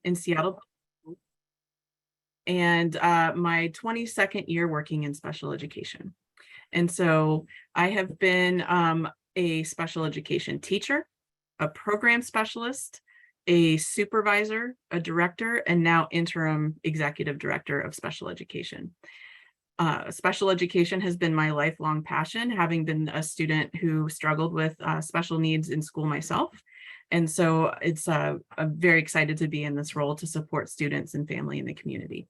in Seattle, and my 22nd year working in special education. And so I have been a special education teacher, a program specialist, a supervisor, a director, and now interim executive director of special education. Special education has been my lifelong passion, having been a student who struggled with special needs in school myself. And so I'm very excited to be in this role to support students and family in the community.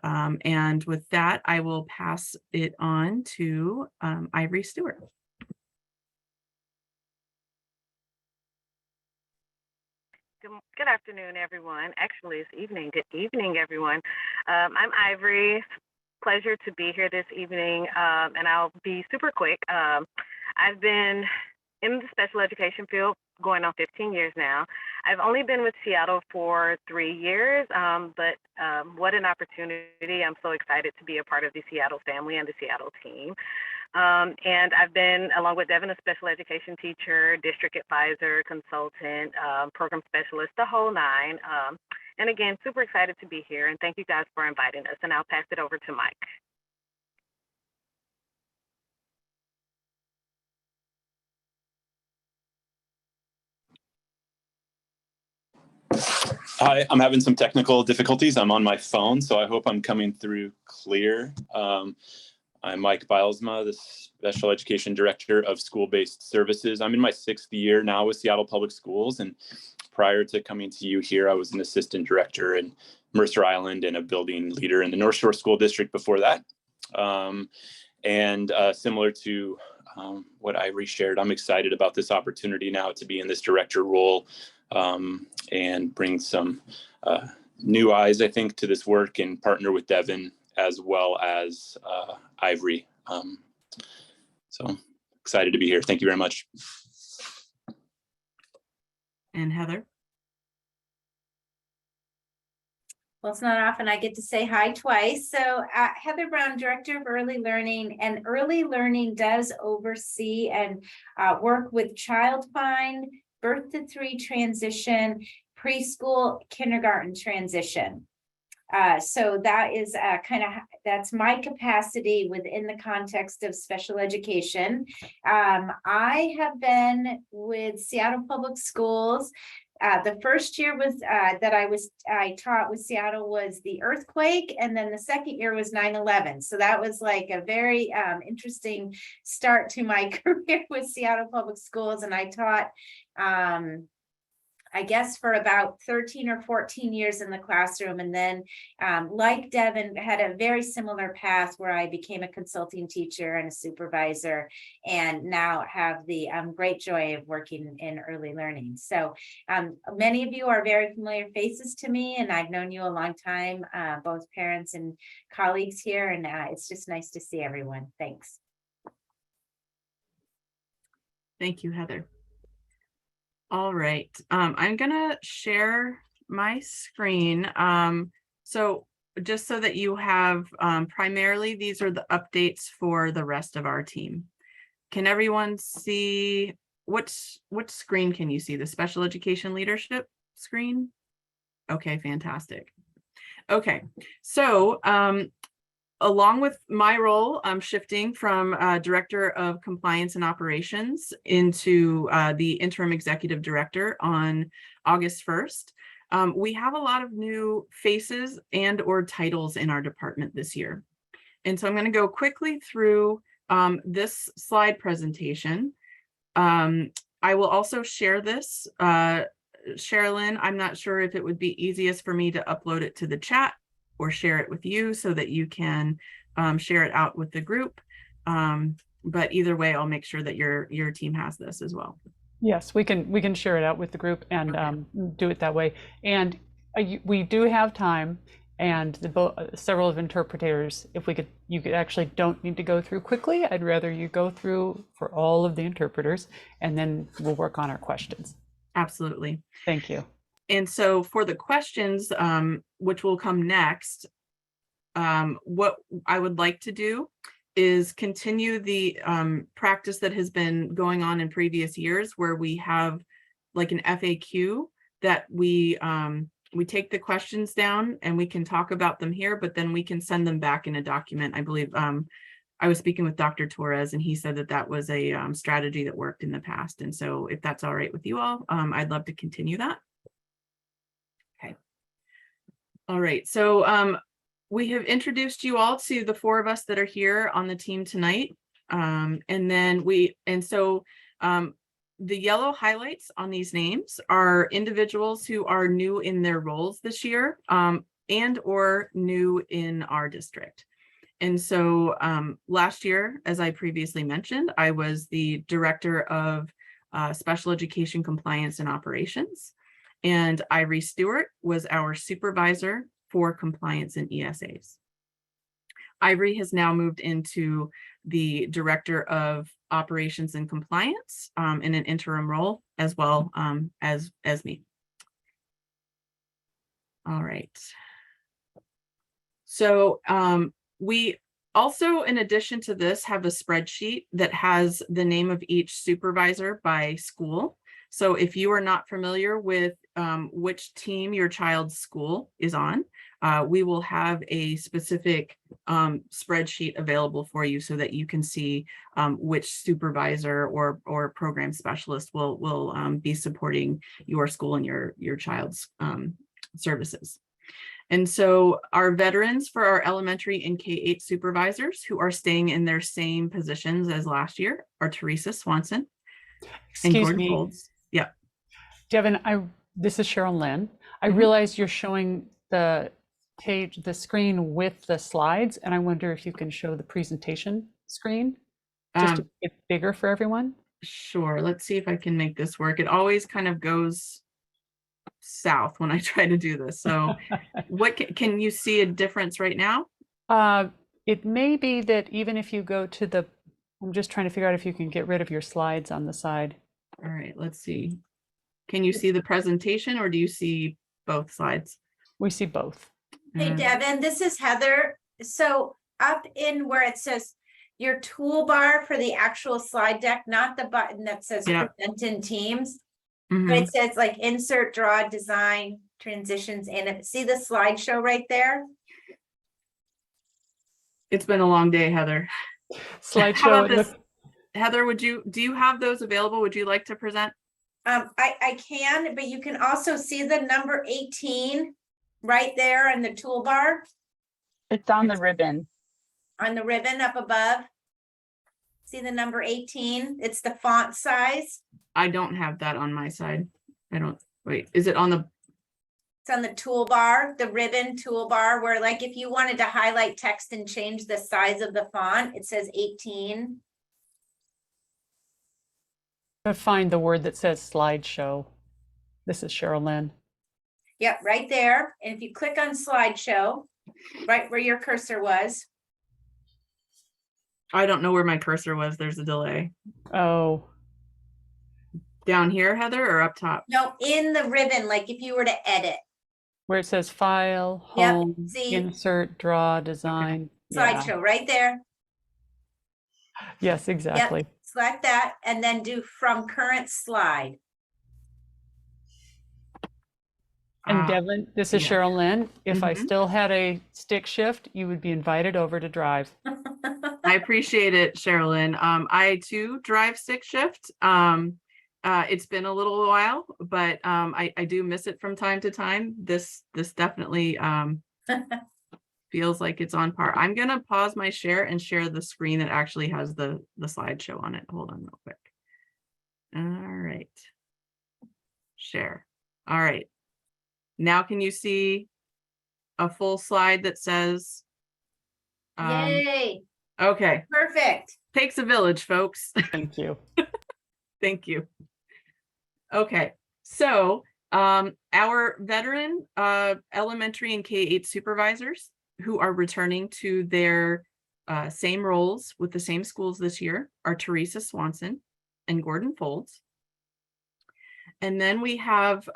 And with that, I will pass it on to Ivory Stewart. Good afternoon, everyone. Actually, it's evening. Good evening, everyone. I'm Ivory. Pleasure to be here this evening, and I'll be super quick. I've been in the special education field going on 15 years now. I've only been with Seattle for 3 years, but what an opportunity. I'm so excited to be a part of the Seattle family and the Seattle team. And I've been, along with Devin, a special education teacher, district advisor, consultant, program specialist, the whole nine. And again, super excited to be here, and thank you guys for inviting us. And I'll pass it over to Mike. Hi, I'm having some technical difficulties. I'm on my phone, so I hope I'm coming through clear. I'm Mike Bilesma, the Special Education Director of School-Based Services. I'm in my 6th year now with Seattle Public Schools, and prior to coming to you here, I was an assistant director in Mercer Island and a building leader in the North Shore School District before that. Similar to what Ivory shared, I'm excited about this opportunity now to be in this director role and bring some new eyes, I think, to this work and partner with Devin as well as Ivory. So excited to be here. Thank you very much. And Heather? Well, it's not often I get to say hi twice. So Heather Brown, Director of Early Learning, and Early Learning does oversee and work with child find, birth to 3 transition, preschool, kindergarten transition. So that is that's my capacity within the context of special education. I have been with Seattle Public Schools. The first year was that I taught with Seattle was the earthquake, and then the second year was 9/11. So that was like a very interesting start to my career with Seattle Public Schools, and I taught I guess for about 13 or 14 years in the classroom. And then like Devin, had a very similar path where I became a consulting teacher and a supervisor, and now have the great joy of working in early learning. So many of you are very familiar faces to me, and I've known you a long time, both parents and colleagues here. And it's just nice to see everyone. Thanks. Thank you, Heather. All right, I'm gonna share my screen. So just so that you have, primarily these are the updates for the rest of our team. Can everyone see, what screen can you see? The special education leadership screen? Okay, fantastic. Okay, so along with my role, I'm shifting from Director of Compliance and Operations into the Interim Executive Director on August 1st. We have a lot of new faces and or titles in our department this year. And so I'm going to go quickly through this slide presentation. I will also share this. Sherilyn, I'm not sure if it would be easiest for me to upload it to the chat or share it with you so that you can share it out with the group. But either way, I'll make sure that your team has this as well. Yes, we can share it out with the group and okay. Do it that way. And we do have time, and several of interpreters, if you could actually don't need to go through quickly. I'd rather you go through for all of the interpreters, and then we'll work on our questions. Absolutely. Thank you. And so for the questions, which will come next, what I would like to do is continue the practice that has been going on in previous years, where we have like an FAQ that we we take the questions down and we can talk about them here, but then we can send them back in a document. I believe I was speaking with Dr. Torres, and he said that that was a strategy that worked in the past. And so if that's all right with you all, I'd love to continue that. Okay. All right. So we have introduced you all to the 4 of us that are here on the team tonight. The yellow highlights on these names are individuals who are new in their roles this year and or new in our district. And so last year, as I previously mentioned, I was the director of special education compliance and operations. And Ivory Stewart was our supervisor for compliance and ESAs. Ivory has now moved into the director of operations and compliance in an interim role as well as me. All right. So we also, in addition to this, have a spreadsheet that has the name of each supervisor by school. So if you are not familiar with which team your child's school is on, we will have a specific spreadsheet available for you so that you can see which supervisor or program specialist will be supporting your school and your child's services. And so our veterans for our elementary and K-8 supervisors who are staying in their same positions as last year are Teresa Swanson and Excuse Gordon me, Folds. Yeah. Devin, this is Cheryl Lynn. I Mhm. realize you're showing the page, the screen with the slides, and I wonder if you can show the presentation screen just to make it bigger for everyone. Sure. Let's see if I can make this work. It always kind of goes south when I try to do this. So what can you see a difference right now? It may be that even if you go to the, I'm just trying to figure out if you can get rid of your slides on the side. All right, let's see. Can you see the presentation or do you see both slides? We see both. Hey, Devin, this is Heather. So up in where it says your toolbar for the actual slide deck, not the button that says Yeah. present in Teams, Mhm. but it says like insert, draw, design, transitions, and see the slideshow right there? It's been a long day, Heather. How Slideshow. about this? Heather, do you have those available? Would you like to present? I can, but you can also see the number 18 right there on the toolbar It's on the ribbon. on the ribbon up above. See the number 18? It's the font size. I don't have that on my side. I don't, wait, is it on the, It's on the toolbar, the ribbon toolbar, where like if you wanted to highlight text and change the size of the font, it says 18. Find the word that says slideshow. This is Cheryl Lynn. Yep, right there. And if you click on slideshow, right where your cursor was, I don't know where my cursor was. There's a delay. Oh, Down here, Heather, or up top? no, in the ribbon, like if you were to edit, where it says file, Yep, home, see? insert, draw, design. Yeah. slideshow right there. Yes, exactly. Yep, select that and then do from current slide. And Ah, Devin, this is yeah. Cheryl Lynn. If I Mhm. still had a stick shift, you would be invited over to drive. I appreciate it, Sherilyn. I too drive stick shift. It's been a little while, but I do miss it from time to time. This definitely feels like it's on par. I'm gonna pause my share and share the screen that actually has the slideshow on it. Hold on real quick. All right. Share. All right. Now can you see a full slide that says? Yay, Okay. perfect. Takes a village, folks. Thank you. Thank you. Okay, so our veteran elementary and K-8 supervisors who are returning to their same roles with the same schools this year are Teresa Swanson and Gordon Folds. And then we have,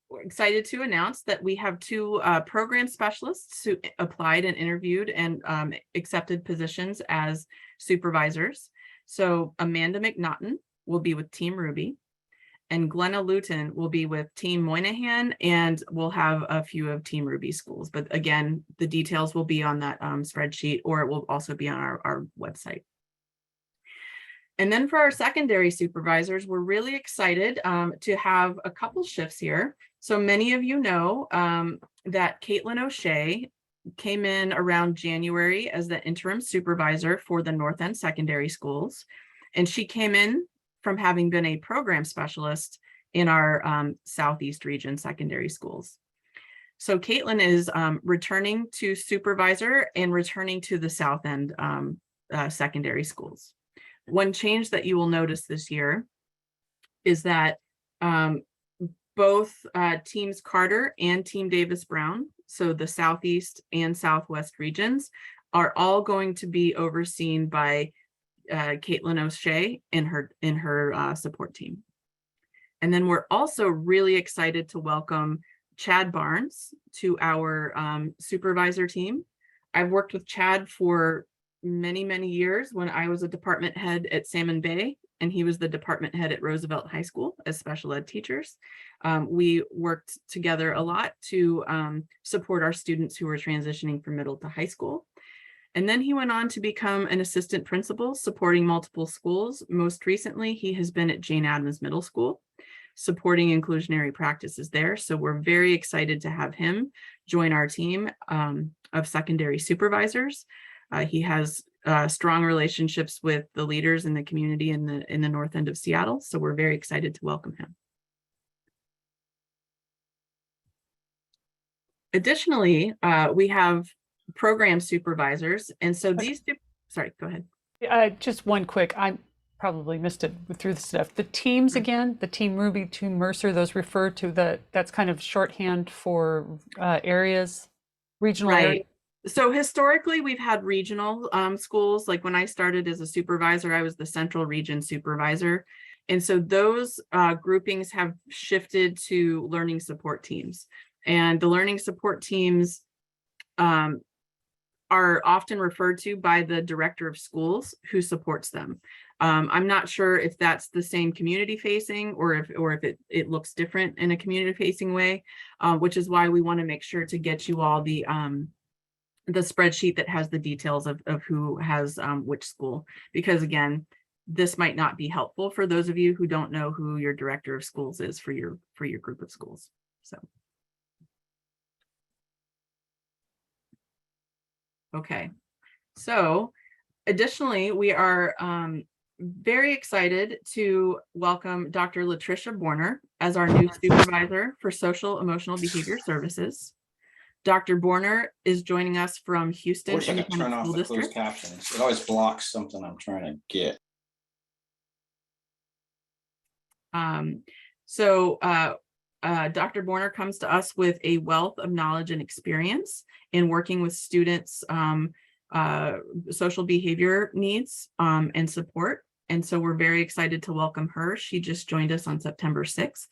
we're excited to announce that we have 2 program specialists who applied and interviewed and accepted positions as supervisors. So Amanda McNaughton will be with Team Ruby. and Glenna Luton will be with Team Moynihan, and we'll have a few of Team Ruby schools. But again, the details will be on that spreadsheet, or it will also be on our website. And then for our secondary supervisors, we're really excited to have a couple shifts here. So many of you know that Caitlin O'Shea came in around January as the interim supervisor for the North End secondary schools. And she came in from having been a program specialist in our Southeast region secondary schools. So Caitlin is returning to supervisor and returning to the South End secondary schools. One change that you will notice this year is that both Teams Carter and Team Davis Brown, so the Southeast and Southwest regions, are all going to be overseen by Caitlin O'Shea in her support team. And then we're also really excited to welcome Chad Barnes to our supervisor team. I've worked with Chad for many years when I was a department head at Salmon Bay, and he was the department head at Roosevelt High School as special ed teachers. We worked together a lot to support our students who were transitioning from middle to high school. And then he went on to become an assistant principal supporting multiple schools. Most recently, he has been at Jane Addams Middle School, supporting inclusionary practices there. So we're very excited to have him join our team of secondary supervisors. He has strong relationships with the leaders in the community in the North End of Seattle. So we're very excited to welcome him. Additionally, we have program supervisors. And so these, sorry, go ahead. Just one quick, I probably missed it through the stuff. The teams again, the Team Ruby, Team Mercer, those refer to that's kind of shorthand for areas, regional areas. So historically, we've had regional schools. Like when I started as a supervisor, I was the Central Region supervisor. And so those groupings have shifted to learning support teams. And the learning support teams are often referred to by the director of schools who supports them. I'm not sure if that's the same community facing or if it looks different in a community facing way, which is why we want to make sure to get you all the spreadsheet that has the details of who has which school, because again, this might not be helpful for those of you who don't know who your director of schools is for your group of schools. So, okay. So additionally, we are very excited to welcome Dr. Latricia Borner as our new supervisor for social emotional behavior services. Dr. Borner is joining us from Houston I wish I could Independent turn off School the closed District. captions. It always blocks something I'm trying to get. Dr. Borner comes to us with a wealth of knowledge and experience in working with students' social behavior needs and support. And so we're very excited to welcome her. She just joined us on September 6th.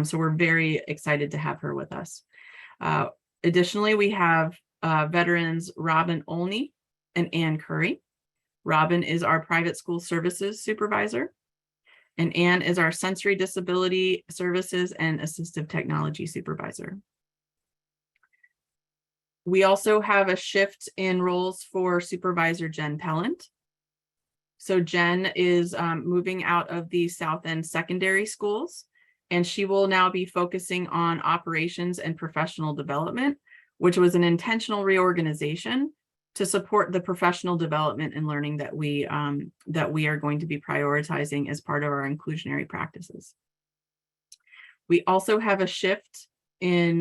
So we're very excited to have her with us. Additionally, we have veterans Robin Olney and Ann Curry. Robin is our private school services supervisor, and Ann is our sensory disability services and assistive technology supervisor. We also have a shift in roles for Supervisor Jen Pellant. So Jen is moving out of the South End secondary schools, and she will now be focusing on operations and professional development, which was an intentional reorganization to support the professional development and learning that we are going to be prioritizing as part of our inclusionary practices. We also have a shift in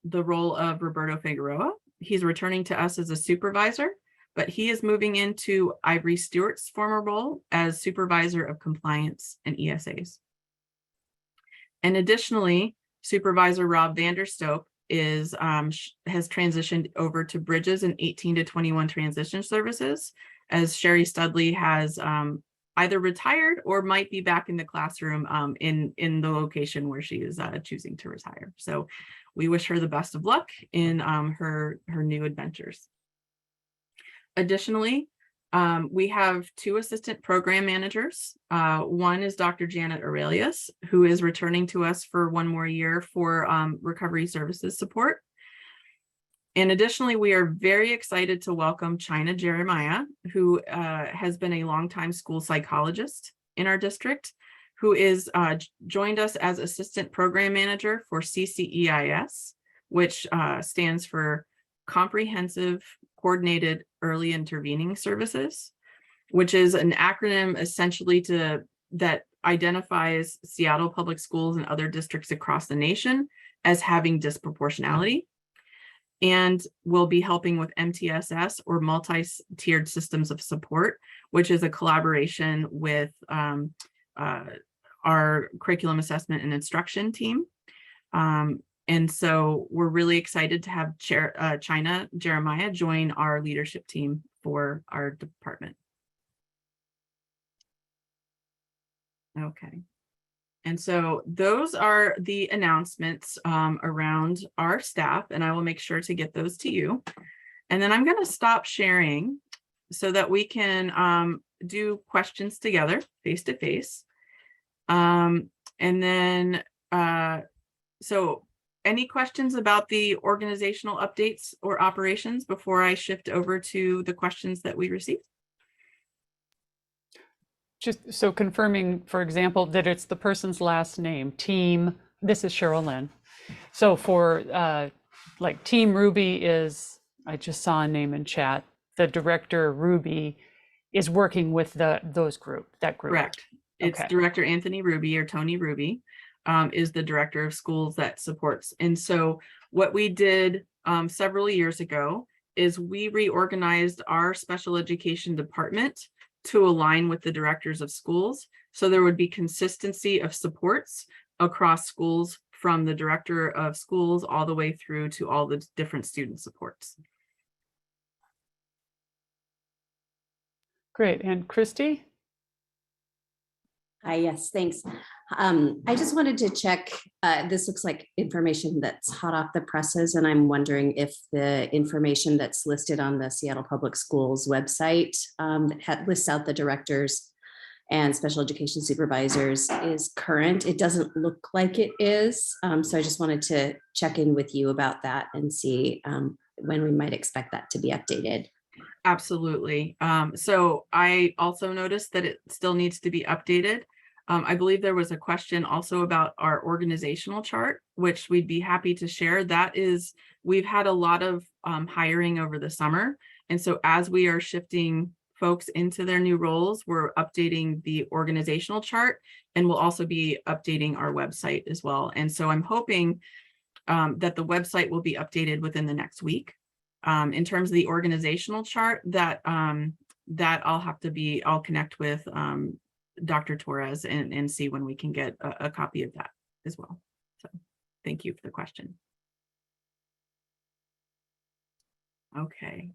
the role of Roberto Figueroa. He's returning to us as a supervisor, but he is moving into Ivory Stewart's former role as supervisor of compliance and ESAs. And additionally, Supervisor Rob Vanderstoep has transitioned over to Bridges and 18 to 21 transition services, as Sherry Studley has either retired or might be back in the classroom in the location where she is choosing to retire. So we wish her the best of luck in her new adventures. Additionally, We have 2 assistant program managers. One is Dr. Janet Aurelius, who is returning to us for 1 more year for recovery services support. And additionally, we are very excited to welcome China Jeremiah, who has been a longtime school psychologist in our district, who is joined us as assistant program manager for CCEIS, which stands for Comprehensive Coordinated Early Intervening Services, which is an acronym essentially that identifies Seattle Public Schools and other districts across the nation as having disproportionality, and will be helping with MTSS, or multi-tiered systems of support, which is a collaboration with our curriculum assessment and instruction team. And so we're really excited to have China Jeremiah join our leadership team for our department. Okay. And so those are the announcements around our staff, and I will make sure to get those to you. And then I'm going to stop sharing so that we can do questions together face to face. And then, so any questions about the organizational updates or operations before I shift over to the questions that we received? Just so confirming, for example, that it's the person's last name, team, this is Cheryl Lynn. So for like Team Ruby is, I just saw a name in chat, the director Ruby is working with that group. Correct. It's Okay. Director Anthony Ruby, or Tony Ruby, is the director of schools that supports. And so what we did several years ago is we reorganized our special education department to align with the directors of schools. So there would be consistency of supports across schools, from the director of schools all the way through to all the different student supports. Great. And Christy? Hi, yes, thanks. I just wanted to check, this looks like information that's hot off the presses, and I'm wondering if the information that's listed on the Seattle Public Schools website that lists out the directors and special education supervisors is current. It doesn't look like it is, so I just wanted to check in with you about that and see when we might expect that to be updated. Absolutely. So I also noticed that it still needs to be updated. I believe there was a question also about our organizational chart, which we'd be happy to share. That is, we've had a lot of hiring over the summer. And so as we are shifting folks into their new roles, we're updating the organizational chart, and we'll also be updating our website as well. And so I'm hoping that the website will be updated within the next week. In terms of the organizational chart, that I'll connect with Dr. Torres and see when we can get a copy of that as well. So thank you for the question. Okay.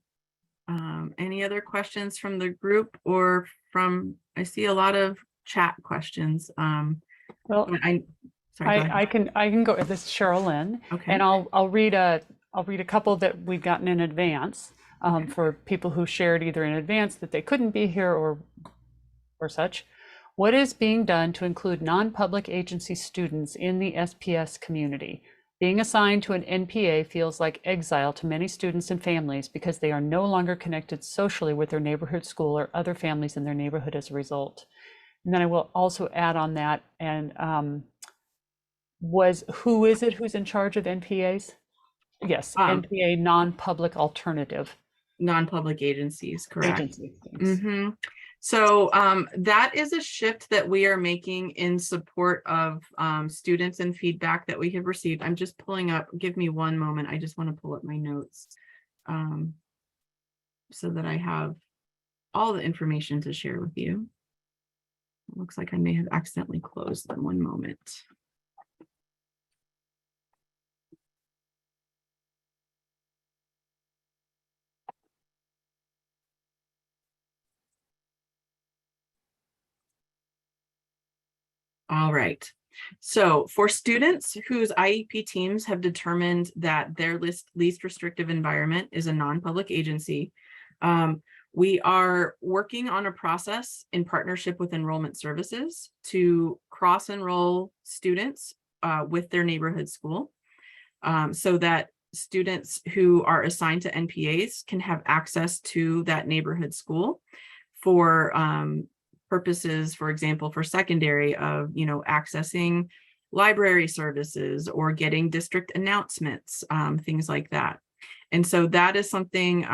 Any other questions from the group or from, I see a lot of chat questions. Well, I can go, this is Cheryl Lynn, Okay. and I'll read a couple that we've gotten in advance for people who shared either in advance that they couldn't be here or such. What is being done to include non-public agency students in the SPS community? Being assigned to an NPA feels like exile to many students and families because they are no longer connected socially with their neighborhood school or other families in their neighborhood as a result. And then I will also add on that, and who is it who's in charge of NPAs? Yes, NPA, non-public alternative. Non-public agencies, correct. Agency. Mm-hmm. So that is a shift that we are making in support of students and feedback that we have received. I'm just pulling up, give me one moment. I just want to pull up my notes so that I have all the information to share with you. It looks like I may have accidentally closed them. One moment. All right. So for students whose IEP teams have determined that their least restrictive environment is a non-public agency, We are working on a process in partnership with enrollment services to cross-enroll students with their neighborhood school, so that students who are assigned to NPAs can have access to that neighborhood school for purposes, for example, for secondary of, accessing library services or getting district announcements, things like that. And so that is something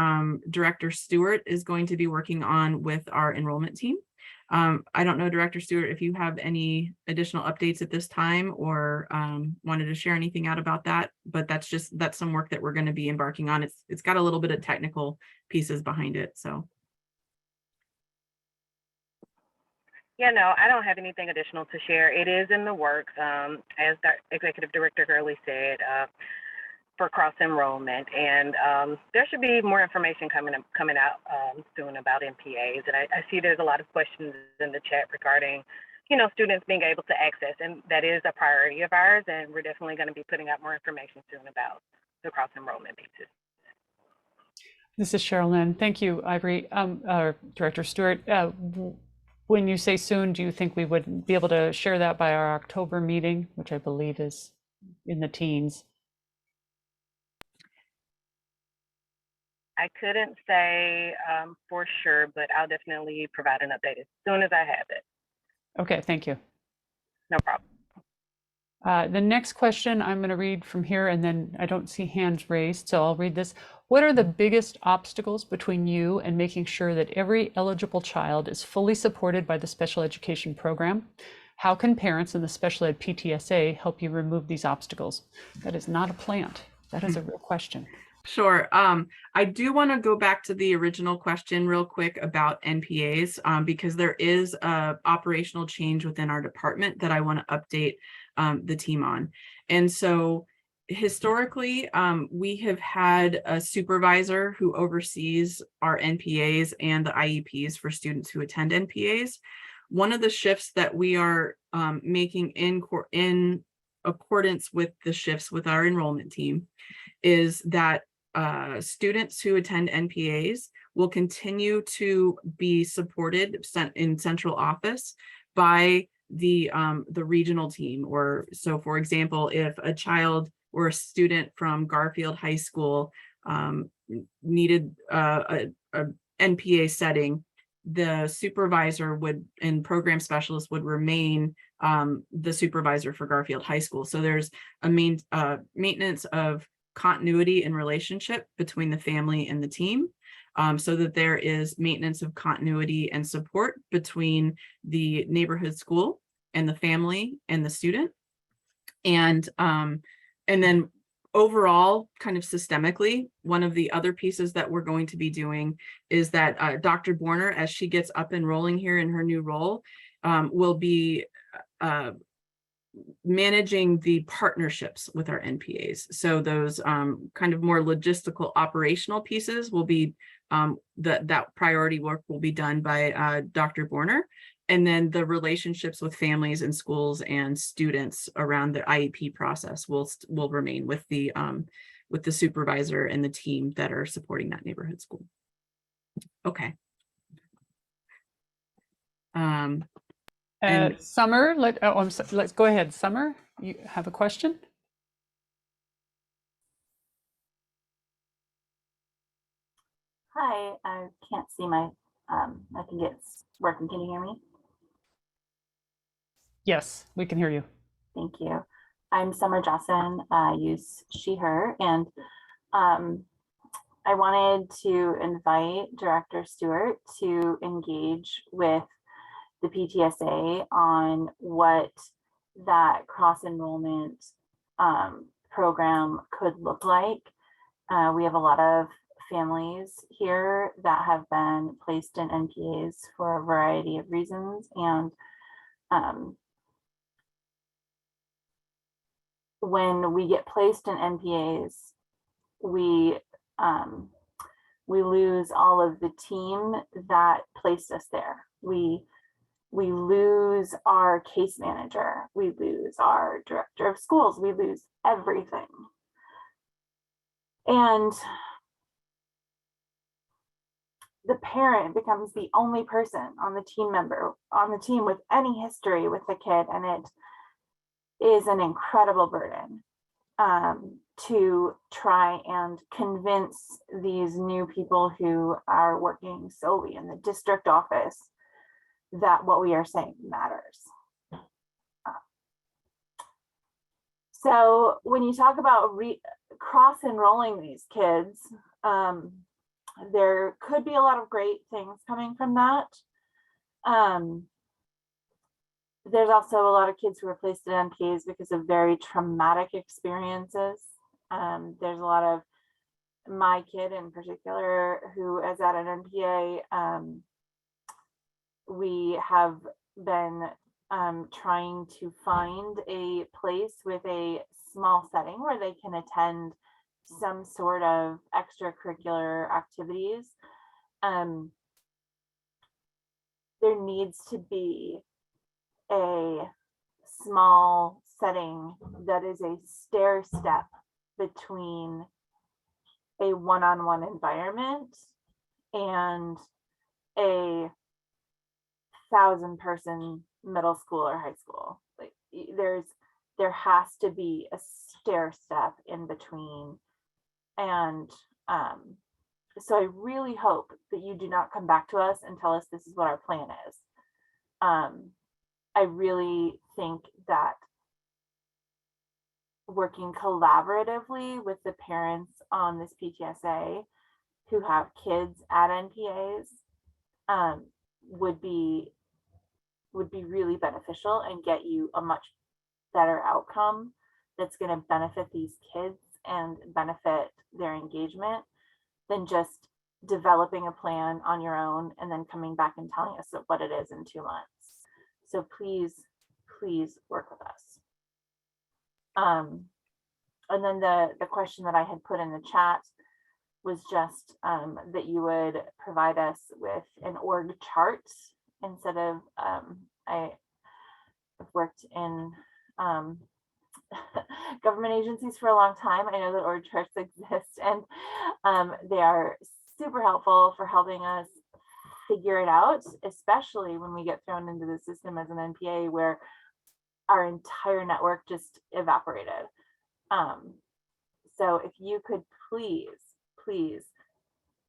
Director Stewart is going to be working on with our enrollment team. I don't know, Director Stewart, if you have any additional updates at this time or wanted to share anything out about that, but that's some work that we're going to be embarking on. It's got a little bit of technical pieces behind it. So. Yeah, no, I don't have anything additional to share. It is in the works, as the Executive Director Gurley said, for cross enrollment, and there should be more information coming out soon about NPAs. And I see there's a lot of questions in the chat regarding, students being able to access, and that is a priority of ours. And we're definitely going to be putting out more information soon about the cross enrollment pieces. This is Cheryl Lynn. Thank you, Ivory. Director Stewart, when you say soon, do you think we would be able to share that by our October meeting, which I believe is in the teens? I couldn't say for sure, but I'll definitely provide an update as soon as I have it. Okay, thank you. No problem. The next question I'm going to read from here, and then I don't see hands raised, so I'll read this. What are the biggest obstacles between you and making sure that every eligible child is fully supported by the special education program? How can parents and the special ed PTSA help you remove these obstacles? That is not a plant. That is a real question. Sure. I do want to go back to the original question real quick about NPAs, because there is a operational change within our department that I want to update the team on. And so historically, we have had a supervisor who oversees our NPAs and the IEPs for students who attend NPAs. One of the shifts that we are making in accordance with the shifts with our enrollment team is that students who attend NPAs will continue to be supported in central office by the regional team. Or so, for example, if a child or a student from Garfield High School needed a NPA setting, the supervisor and program specialist would remain the supervisor for Garfield High School. So there's a maintenance of continuity and relationship between the family and the team, so that there is maintenance of continuity and support between the neighborhood school and the family and the student. And then overall, kind of systemically, one of the other pieces that we're going to be doing is that Dr. Borner, as she gets up and rolling here in her new role, will be managing the partnerships with our NPAs. So those kind of more logistical operational pieces will be that priority work will be done by Dr. Borner. And then the relationships with families and schools and students around the IEP process will remain with the supervisor and the team that are supporting that neighborhood school. Okay. Summer, let's go ahead. Summer, you have a question? Hi, I can't see my, I think it's working. Can you hear me? Yes, we can hear you. Thank you. I'm Summer Johnson, I use she, her, and I wanted to invite Director Stewart to engage with the PTSA on what that cross-enrollment program could look like. We have a lot of families here that have been placed in NPAs for a variety of reasons, and when we get placed in NPAs, we lose all of the team that placed us there. We lose our case manager, we lose our director of schools, we lose everything. And the parent becomes the only person on the team with any history with the kid, and it is an incredible burden to try and convince these new people who are working solely in the district office that what we are saying matters. So when you talk about cross-enrolling these kids, there could be a lot of great things coming from that. There's also a lot of kids who are placed in NPAs because of very traumatic experiences. There's a lot of my kid in particular who is at an NPA. We have been trying to find a place with a small setting where they can attend some sort of extracurricular activities. There needs to be a small setting that is a stair step between a one-on-one environment and a 1,000-person middle school or high school. Like there has to be a stair step in between. And so I really hope that you do not come back to us and tell us this is what our plan is. I really think that working collaboratively with the parents on this PTSA who have kids at NPAs would be really beneficial and get you a much better outcome that's going to benefit these kids and benefit their engagement than just developing a plan on your own and then coming back and telling us what it is in 2 months. So please work with us. And then the question that I had put in the chat was just that you would provide us with an org chart instead of, I've worked in government agencies for a long time. I know that org charts exist, and they are super helpful for helping us figure it out, especially when we get thrown into the system as an NPA where our entire network just evaporated. So if you could please,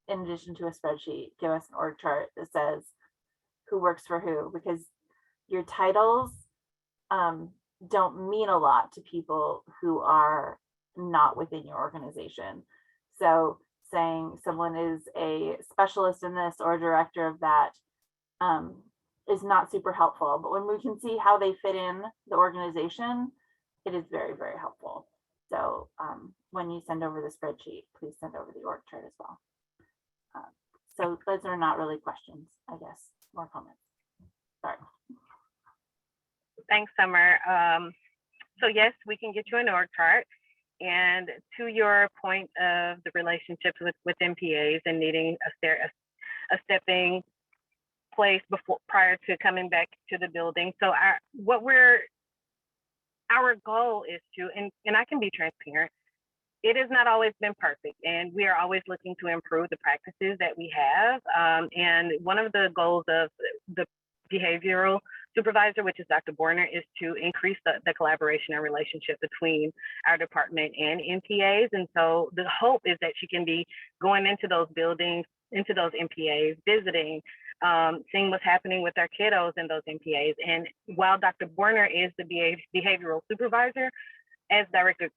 in addition to a spreadsheet, give us an org chart that says who works for who, because your titles don't mean a lot to people who are not within your organization. So saying someone is a specialist in this or a director of that is not super helpful. But when we can see how they fit in the organization, it is very, very helpful. So when you send over the spreadsheet, please send over the org chart as well. So those are not really questions, I guess, more comments. Sorry. Thanks, Summer. So yes, we can get you an org chart. And to your point of the relationships with MPAs and needing a stepping place prior to coming back to the building. So our goal is to, and I can be transparent, it has not always been perfect, and we are always looking to improve the practices that we have. And one of the goals of the behavioral supervisor, which is Dr. Borner, is to increase the collaboration and relationship between our department and MPAs. And so the hope is that she can be going into those buildings, into those MPAs, visiting, seeing what's happening with our kiddos in those MPAs. And while Dr. Borner is the behavioral supervisor, as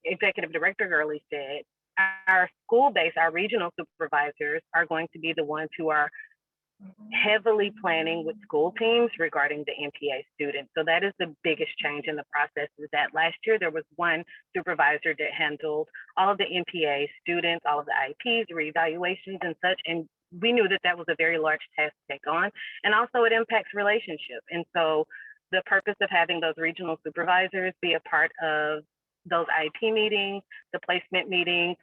Executive Director Gurley said, our school-based, our regional supervisors are going to be the ones who are heavily planning with school teams regarding the MPA students. So that is the biggest change in the process, is that last year there was one supervisor that handled all of the MPA students, all of the IEPs, reevaluations and such. And we knew that that was a very large task to take on. And also it impacts relationship. And so the purpose of having those regional supervisors be a part of those IEP meetings, the placement meetings,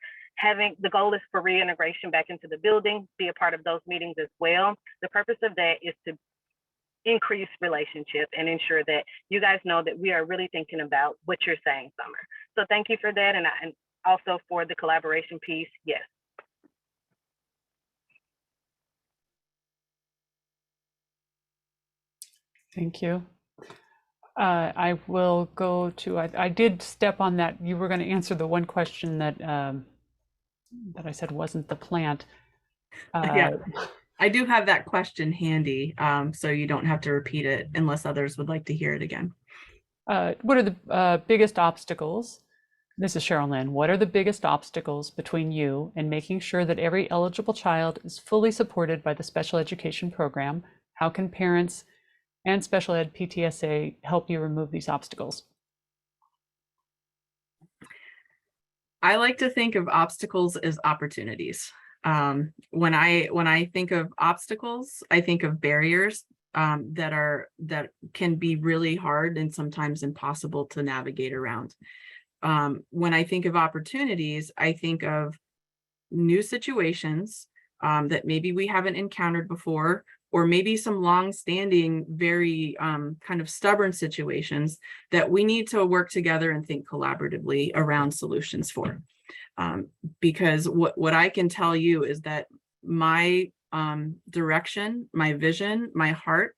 the goal is for reintegration back into the building, be a part of those meetings as well. The purpose of that is to increase relationship and ensure that you guys know that we are really thinking about what you're saying, Summer. So thank you for that. And also for the collaboration piece, yes. Thank you. I will go to, I did step on that. You were going to answer the one question that that I said wasn't the plant. Yeah, I do have that question handy, so you don't have to repeat it unless others would like to hear it again. What are the biggest obstacles? This is Cheryl Lynn. What are the biggest obstacles between you and making sure that every eligible child is fully supported by the special education program? How can parents and special ed PTSA help you remove these obstacles? I like to think of obstacles as opportunities. When I think of obstacles, I think of barriers that can be really hard and sometimes impossible to navigate around. When I think of opportunities, I think of new situations that maybe we haven't encountered before, or maybe some long-standing, very kind of stubborn situations that we need to work together and think collaboratively around solutions for. Because what I can tell you is that my direction, my vision, my heart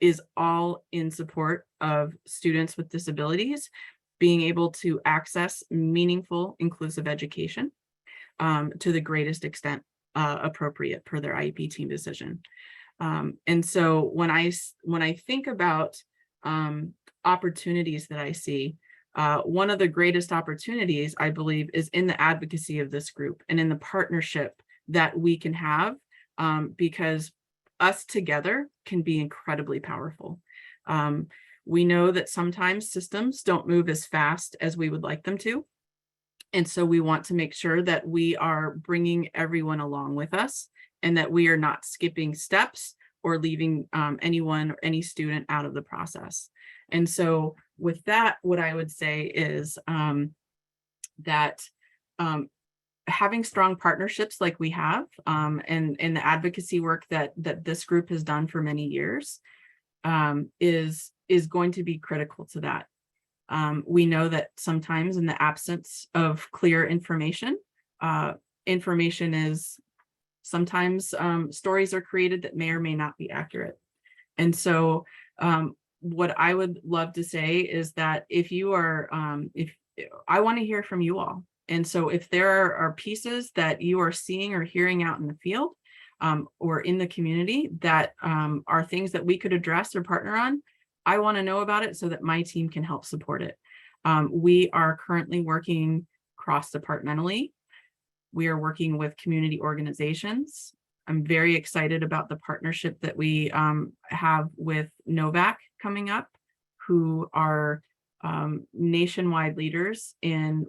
is all in support of students with disabilities being able to access meaningful, inclusive education to the greatest extent appropriate per their IEP team decision. And so when I think about opportunities that I see, one of the greatest opportunities, I believe, is in the advocacy of this group and in the partnership that we can have, because us together can be incredibly powerful. We know that sometimes systems don't move as fast as we would like them to. And so we want to make sure that we are bringing everyone along with us and that we are not skipping steps or leaving anyone or any student out of the process. And so with that, what I would say is that having strong partnerships like we have and the advocacy work that this group has done for many years is going to be critical to that. We know that sometimes in the absence of clear information, information is sometimes stories are created that may or may not be accurate. And so what I would love to say is that if you are, if I want to hear from you all. And so if there are pieces that you are seeing or hearing out in the field or in the community that are things that we could address or partner on, I want to know about it so that my team can help support it. We are currently working cross-departmentally. We are working with community organizations. I'm very excited about the partnership that we have with Novak coming up, who are nationwide leaders in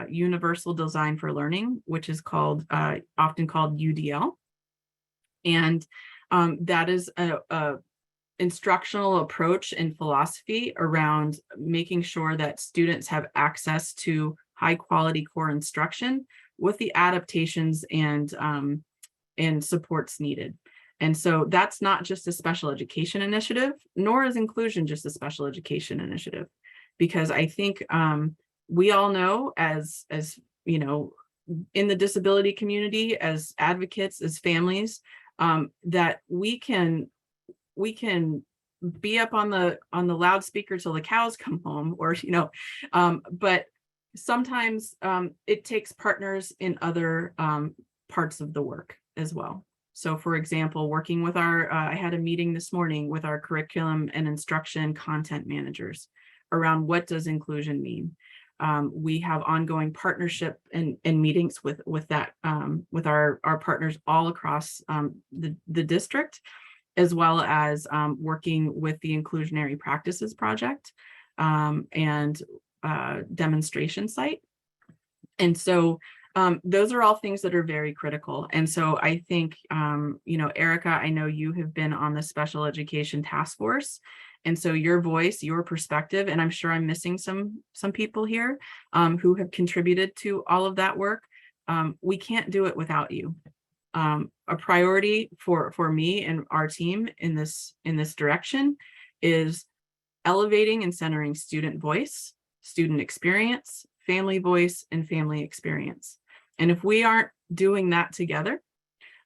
universal design for learning, which is called often called UDL. And that is a instructional approach and philosophy around making sure that students have access to high quality core instruction with the adaptations and supports needed. And so that's not just a special education initiative, nor is inclusion just a special education initiative, because I think we all know as you know, in the disability community, as advocates, as families, that we can be up on the loudspeaker till the cows come home, or you know, but sometimes it takes partners in other parts of the work as well. So for example, working with our, I had a meeting this morning with our curriculum and instruction content managers around what does inclusion mean. We have ongoing partnership and meetings with that, with our partners all across the district, as well as working with the Inclusionary Practices Project and demonstration site. And so those are all things that are very critical. And so I think, you know, Erica, I know you have been on the special education task force. And so your voice, your perspective, and I'm sure I'm missing some people here who have contributed to all of that work. We can't do it without you. A priority for me and our team in this direction is elevating and centering student voice, student experience, family voice, and family experience. And if we aren't doing that together,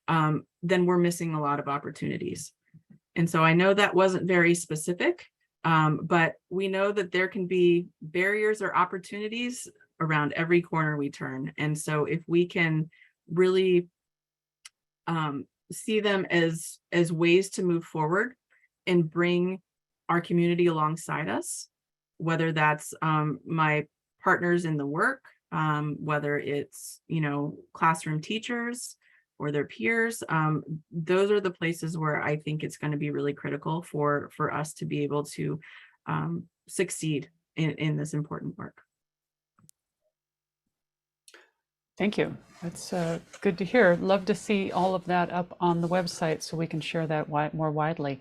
then we're missing a lot of opportunities. And so I know that wasn't very specific, but we know that there can be barriers or opportunities around every corner we turn. And so if we can really see them as ways to move forward and bring our community alongside us, whether that's my partners in the work, whether it's, classroom teachers or their peers, those are the places where I think it's going to be really critical for us to be able to succeed in this important work. Thank you. That's good to hear. Love to see all of that up on the website so we can share that more widely.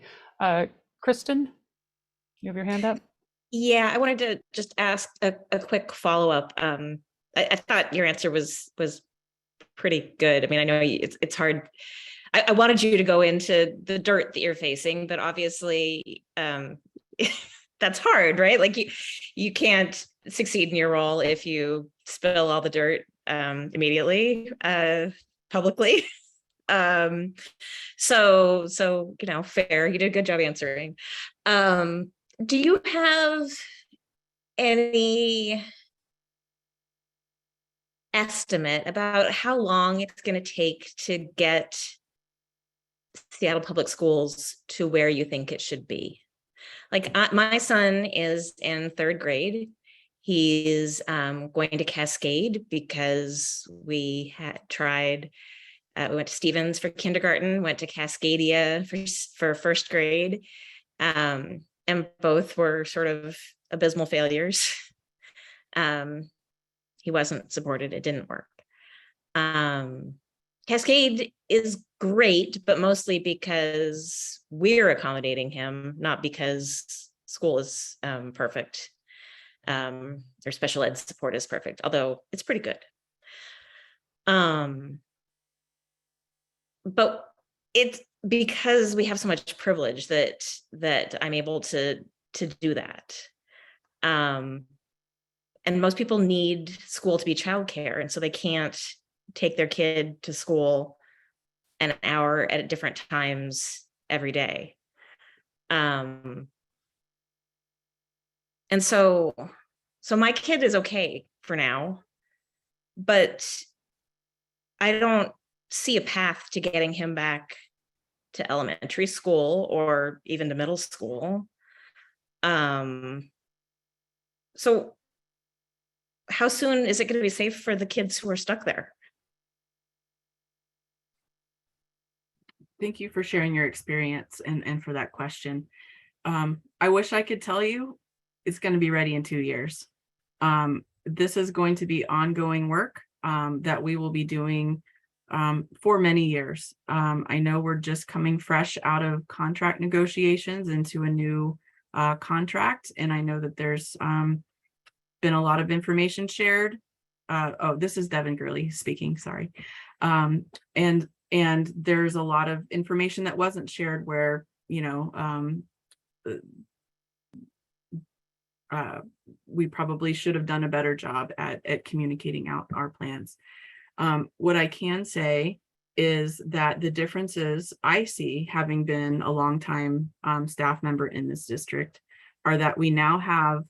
Kristen, you have your hand up? Yeah, I wanted to just ask a quick follow-up. I thought your answer was pretty good. I mean, I know it's hard. I wanted you to go into the dirt that you're facing, but obviously that's hard, right? Like you can't succeed in your role if you spill all the dirt immediately publicly. So fair. You did a good job answering. Do you have any estimate about how long it's going to take to get Seattle Public Schools to where you think it should be? Like my son is in 3rd grade. He's going to Cascade because we had tried. We went to Stevens for kindergarten, went to Cascadia for 1st grade, and both were sort of abysmal failures. He wasn't supported. It didn't work. Cascade is great, but mostly because we're accommodating him, not because school is perfect. Or special ed support is perfect, although it's pretty good. But it's because we have so much privilege that I'm able to do that. And most people need school to be childcare, and so they can't take their kid to school an hour at different times every day. And so my kid is okay for now, but I don't see a path to getting him back to elementary school or even to middle school. So how soon is it going to be safe for the kids who are stuck there? Thank you for sharing your experience and for that question. I wish I could tell you it's going to be ready in 2 years. This is going to be ongoing work that we will be doing for many years. I know we're just coming fresh out of contract negotiations into a new contract, and I know that there's been a lot of information shared. This is Devin Gurley speaking, sorry. And there's a lot of information that wasn't shared where, we probably should have done a better job at communicating out our plans. What I can say is that the differences I see, having been a longtime staff member in this district, are that we now have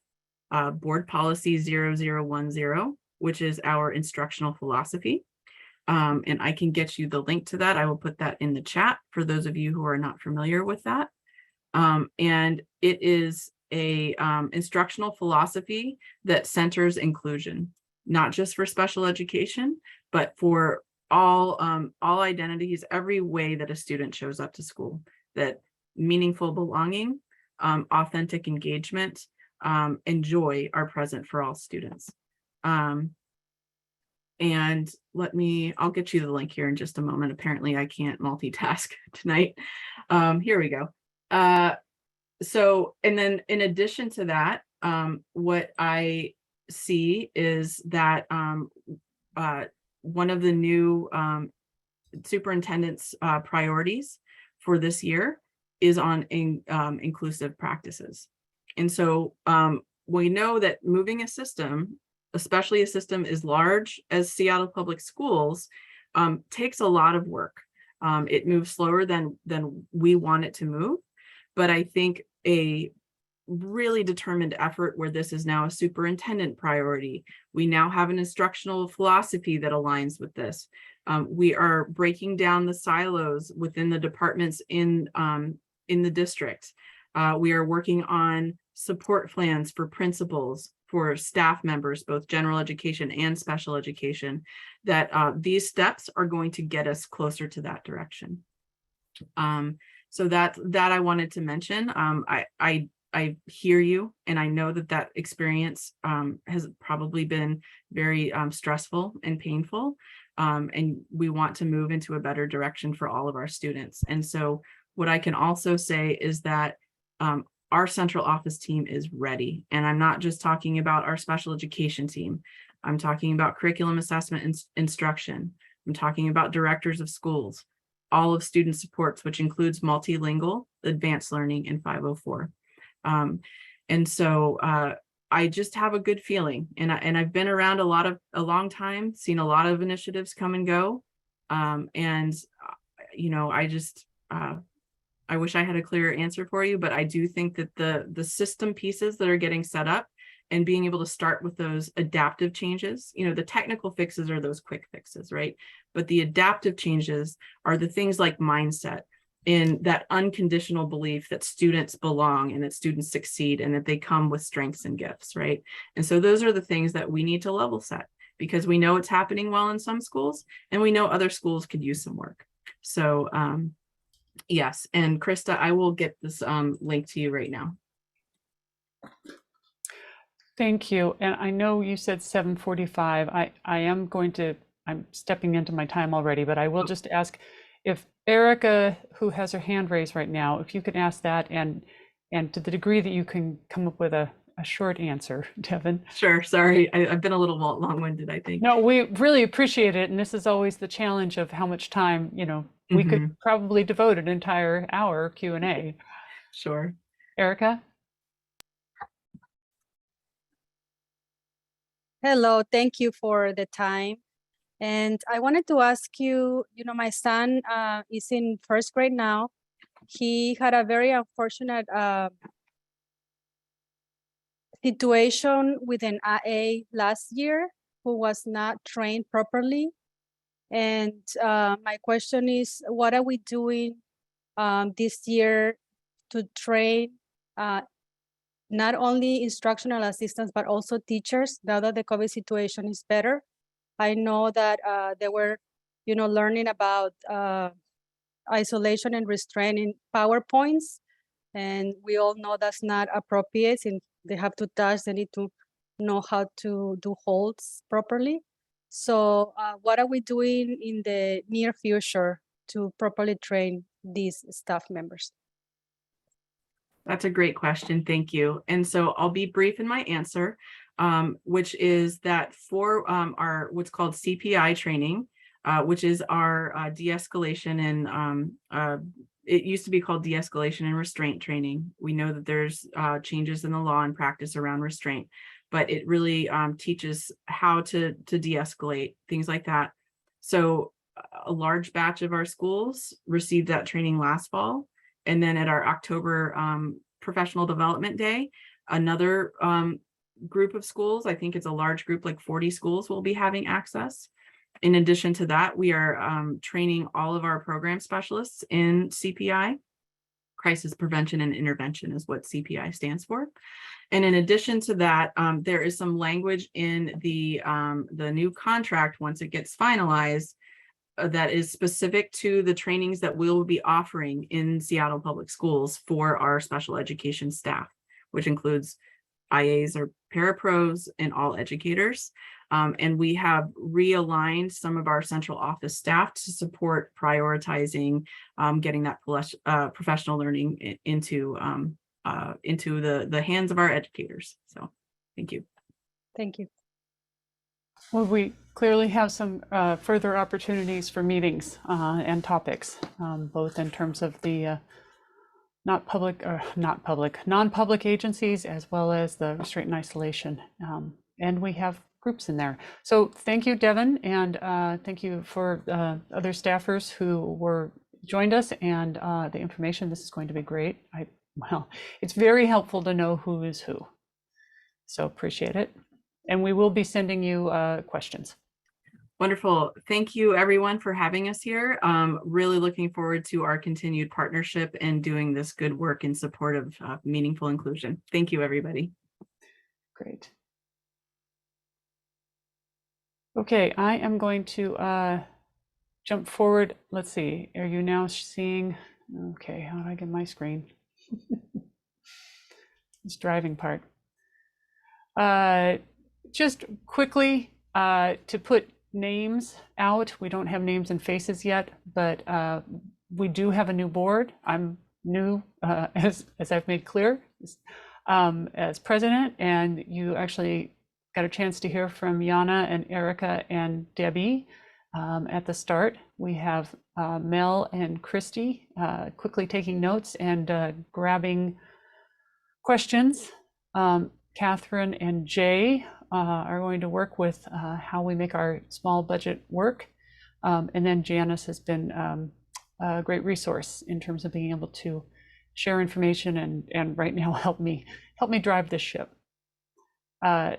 board policy 0010, which is our instructional philosophy. And I can get you the link to that. I will put that in the chat for those of you who are not familiar with that. And it is a instructional philosophy that centers inclusion, not just for special education, but for all identities, every way that a student shows up to school, that meaningful belonging, authentic engagement, and joy are present for all students. And I'll get you the link here in just a moment. Apparently I can't multitask tonight. Here we go. So, and then in addition to that, what I see is that one of the new superintendent's priorities for this year is on inclusive practices. And so we know that moving a system, especially a system as large as Seattle Public Schools, takes a lot of work. It moves slower than we want it to move. but I think a really determined effort where this is now a superintendent priority. We now have an instructional philosophy that aligns with this. We are breaking down the silos within the departments in the district. We are working on support plans for principals, for staff members, both general education and special education, that these steps are going to get us closer to that direction. So that I wanted to mention. I hear you, and I know that experience has probably been very stressful and painful, and we want to move into a better direction for all of our students. And so what I can also say is that our central office team is ready, and I'm not just talking about our special education team. I'm talking about curriculum assessment and instruction. I'm talking about directors of schools, all of student supports, which includes multilingual, advanced learning, and 504. And so I just have a good feeling, and I've been around a long time, seen a lot of initiatives come and go. And you know, I wish I had a clearer answer for you, but I do think that the system pieces that are getting set up and being able to start with those adaptive changes, you know, the technical fixes are those quick fixes, right? But the adaptive changes are the things like mindset, in that unconditional belief that students belong and that students succeed and that they come with strengths and gifts, right? And so those are the things that we need to level set, because we know it's happening well in some schools and we know other schools could use some work. So yes, and Krista, I will get this link to you right now. Thank you. And I know you said 7:45. I'm stepping into my time already, but I will just ask if Erica, who has her hand raised right now, if you could ask that, and to the degree that you can come up with a short answer, Devin. Sure, sorry, I've been a little long-winded, I think. No, we really appreciate it, and this is always the challenge of how much time, you know, we could probably devote an entire hour Q&A. Sure. Erica? Hello, thank you for the time. And I wanted to ask you, you know, my son is in first grade now. He had a very unfortunate situation with an AA last year who was not trained properly. And my question is, what are we doing this year to train not only instructional assistants, but also teachers, now that the COVID situation is better? I know that they were, you know, learning about isolation and restraint in PowerPoints, and we all know that's not appropriate, and they have to touch, they need to know how to do holds properly. So what are we doing in the near future to properly train these staff members? That's a great question, thank you. And so I'll be brief in my answer, which is that for our what's called CPI training, which is our de-escalation and it used to be called de-escalation and restraint training. We know that there's changes in the law and practice around restraint, but it really teaches how to de-escalate, things like that. So a large batch of our schools received that training last fall. And then at our October professional development day, another group of schools, I think it's a large group, like 40 schools, will be having access. In addition to that, we are training all of our program specialists in CPI. Crisis Prevention and Intervention is what CPI stands for. And in addition to that, there is some language in the new contract, once it gets finalized, that is specific to the trainings that we'll be offering in Seattle Public Schools for our special education staff, which includes IAs or parapros and all educators. And we have realigned some of our central office staff to support prioritizing getting that professional learning into the hands of our educators. So thank you. Thank you. Well, we clearly have some further opportunities for meetings and topics, both in terms of the non-public agencies, as well as the restraint and isolation. And we have groups in there. So thank you, Devin, and thank you for other staffers who joined us, and the information. This is going to be great. well, it's very helpful to know who is who. So appreciate it. And we will be sending you questions. Wonderful. Thank you everyone for having us here. Really looking forward to our continued partnership and doing this good work in support of meaningful inclusion. Thank you, everybody. Great. Okay, I am going to jump forward. Let's see, are you now seeing? Okay, how do I get my screen? This driving part. Just quickly to put names out. We don't have names and faces yet, but we do have a new board. I'm new, as I've made clear, as president, and you actually got a chance to hear from Yana and Erica and Debbie at the start. We have Mel and Christy quickly taking notes and grabbing questions. Catherine and Jay are going to work with how we make our small budget work. And then Janice has been a great resource in terms of being able to share information and right now help me drive this ship. There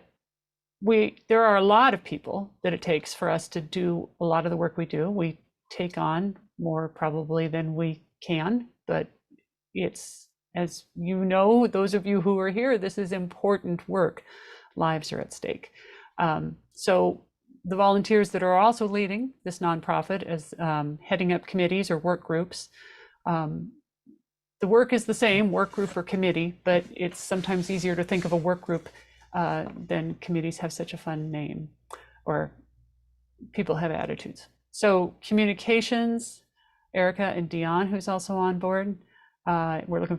are a lot of people that it takes for us to do a lot of the work we do. We take on more probably than we can, but it's, as you know, those of you who are here, this is important work. Lives are at stake. So the volunteers that are also leading this nonprofit as heading up committees or work groups, the work is the same, work group or committee, but it's sometimes easier to think of a work group than committees have such a fun name, or people have attitudes. So communications, Erica and Dion, who's also on board. We're looking